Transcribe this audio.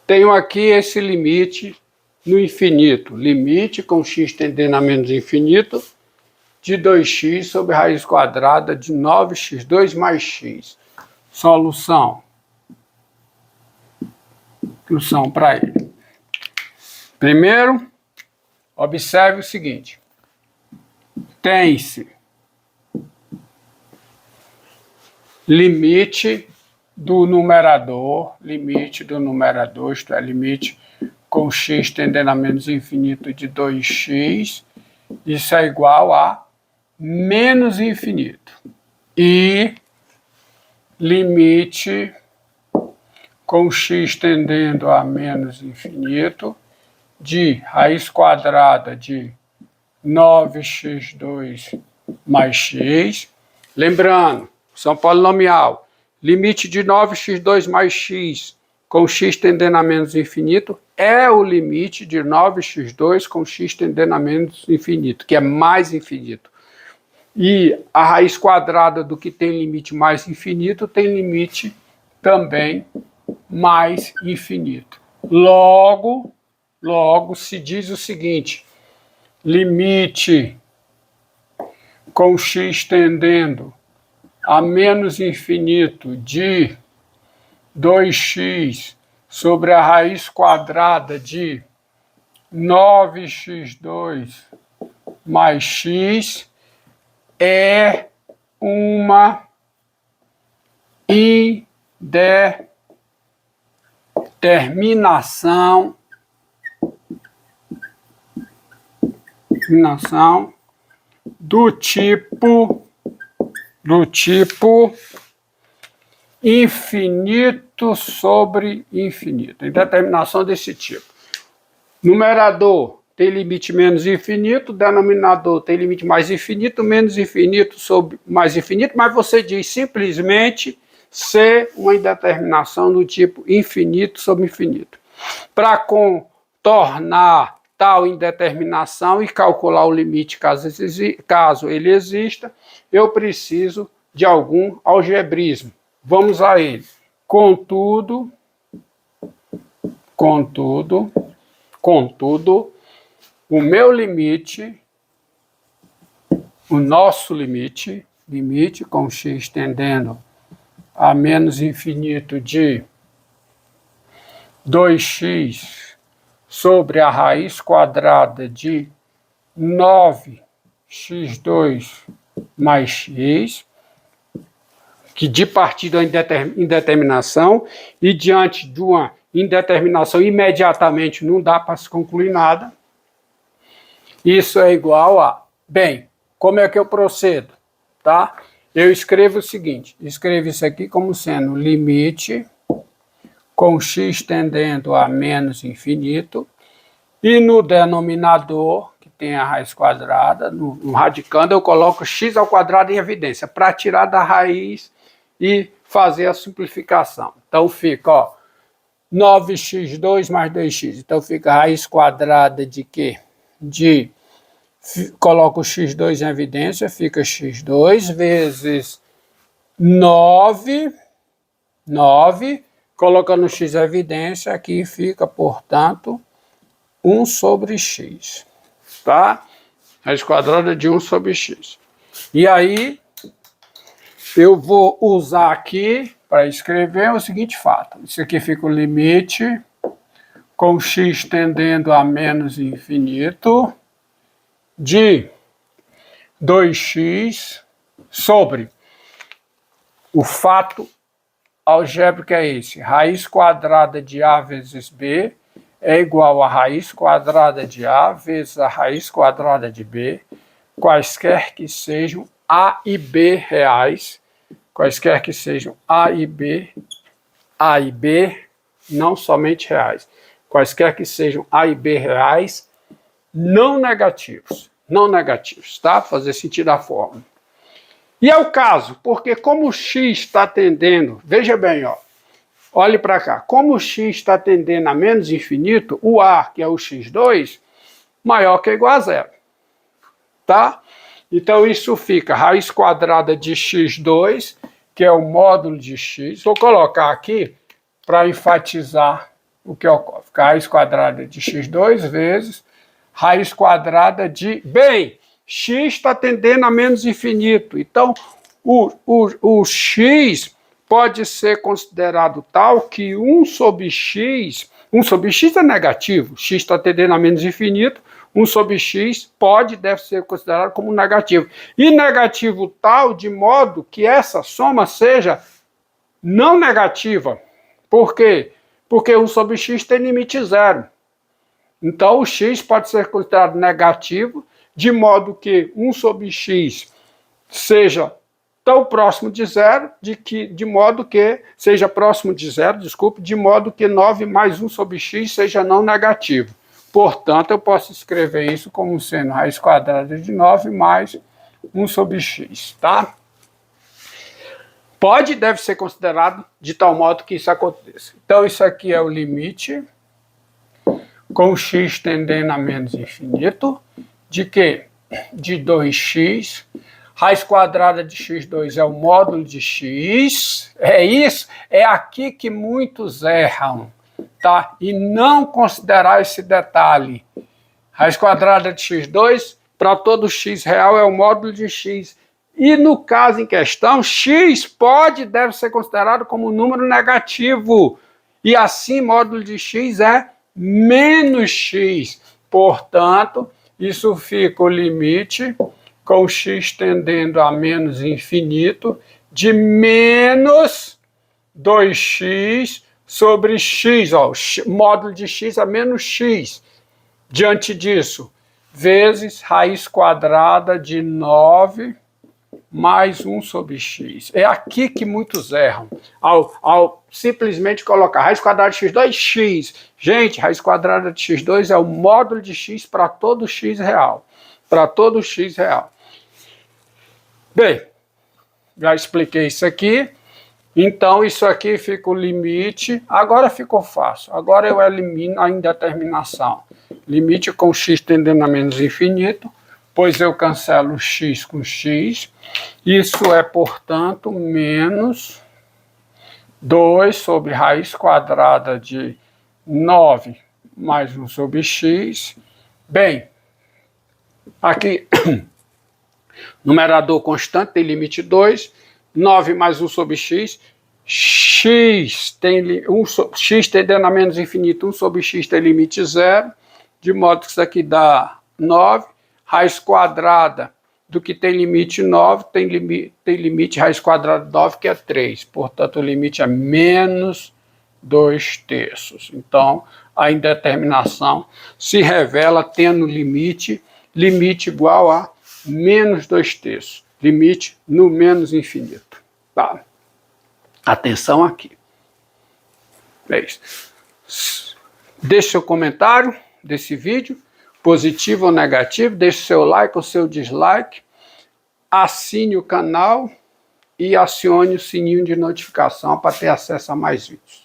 tenho aqui esse limite no infinito. Limite com x tendendo a menos infinito de 2x sobre raiz quadrada de 9x2 mais x. Solução. Solução para ele. Primeiro, observe o seguinte. Tem-se limite do numerador, isto é, limite com x tendendo a menos infinito de 2x, isso é igual a menos infinito. E limite com x tendendo a menos infinito de raiz quadrada de 9x2 mais x. Lembrando, são polinomial. Limite de 9x2 mais x com x tendendo a menos infinito é o limite de 9x2 com x tendendo a menos infinito, que é mais infinito. E a raiz quadrada do que tem limite mais infinito tem limite também mais infinito. Logo se diz o seguinte: limite com x tendendo a menos infinito de 2x sobre a raiz quadrada de 9x2 mais x é uma indeterminação do tipo infinito sobre infinito. Indeterminação desse tipo. Numerador tem limite menos infinito, denominador tem limite mais infinito, menos infinito sobre mais infinito, mas você diz simplesmente ser uma indeterminação do tipo infinito sobre infinito. Para contornar tal indeterminação e calcular o limite caso ele exista, eu preciso de algum algebrismo. Vamos a ele. Contudo, o meu limite, o nosso limite com x tendendo a menos infinito de 2x sobre a raiz quadrada de 9x2 mais x, que de partida é indeterminação, e diante de uma indeterminação imediatamente não dá para se concluir nada. Isso é igual a... Bem, como é que eu procedo? Tá? Eu escrevo o seguinte, escrevo isso aqui como sendo limite com x tendendo a menos infinito, e no denominador, que tem a raiz quadrada, no radicando, eu coloco x ao quadrado em evidência, para tirar da raiz e fazer a simplificação. Então fica, ó, 9x2 mais 2x. Então fica a raiz quadrada de quê? Coloco o x2 em evidência, fica x2 vezes 9, colocando o x em evidência, aqui fica, portanto, 1 sobre x. Tá? Raiz quadrada de 1 sobre x. E aí, eu vou usar aqui, para escrever, o seguinte fato. Isso aqui fica o limite com x tendendo a menos infinito de 2x sobre o fato algébrico é esse. Raiz quadrada de A vezes B é igual a raiz quadrada de A vezes a raiz quadrada de B, quaisquer que sejam A e B reais, quaisquer que sejam A e B, não somente reais, quaisquer que sejam A e B reais, não negativos, tá? Fazer sentido a fórmula. E é o caso, porque como o x está tendendo, veja bem, ó, olhe para cá, como o x está tendendo a menos infinito, o A, que é o x2, maior que ou igual a zero, tá? Então isso fica raiz quadrada de x2, que é o módulo de x. Vou colocar aqui para enfatizar o que ocorre? Fica raiz quadrada de x2 vezes raiz quadrada de... Bem, x está tendendo a menos infinito. Então, o x pode ser considerado tal que 1 sobre x é negativo, x está tendendo a menos infinito, 1 sobre x deve ser considerado como negativo. E negativo tal de modo que essa soma seja não negativa. Por quê? Porque 1 sobre x tem limite zero. Então, o x pode ser considerado negativo, de modo que 1 sobre x seja tão próximo de zero, de modo que seja próximo de zero, de modo que 9 mais 1 sobre x seja não negativo. Portanto, eu posso escrever isso como sendo raiz quadrada de 9 mais 1 sobre x, tá? Pode e deve ser considerado de tal modo que isso aconteça. Então, isso aqui é o limite com x tendendo a menos infinito, de quê? De 2x, raiz quadrada de x2 é o módulo de x, é isso, é aqui que muitos erram, tá? E não considerar esse detalhe. Raiz quadrada de x2, para todo x real, é o módulo de x. E no caso em questão, x pode e deve ser considerado como um número negativo. E assim, módulo de x é menos x. Portanto, isso fica o limite com x tendendo a menos infinito de menos 2x sobre x. Ó, módulo de x é menos x. Diante disso, vezes raiz quadrada de 9 mais 1 sobre x. É aqui que muitos erram, ao simplesmente colocar raiz quadrada de x2, x. Gente, raiz quadrada de x2 é o módulo de x para todo x real. Para todo x real. Bem, já expliquei isso aqui. Então, isso aqui fica o limite. Agora ficou fácil. Agora eu elimino a indeterminação. Limite com x tendendo a menos infinito, pois eu cancelo x com x. Isso é, portanto, menos 2 sobre raiz quadrada de 9 mais 1 sobre x. Bem, aqui, numerador constante tem limite 2, 9 mais 1 sobre x. X tendendo a menos infinito, 1 sobre x tem limite 0, de modo que isso aqui dá 9. Raiz quadrada do que tem limite 9, tem limite raiz quadrada de 9, que é 3. Portanto, o limite é menos 2/3. Então, a indeterminação se revela tendo limite igual a menos 2/3. Limite no menos infinito. Tá? Atenção aqui. É isso. Deixe seu comentário desse vídeo, positivo ou negativo, deixe seu like ou seu dislike, assine o canal e acione o sininho de notificação para ter acesso a mais vídeos.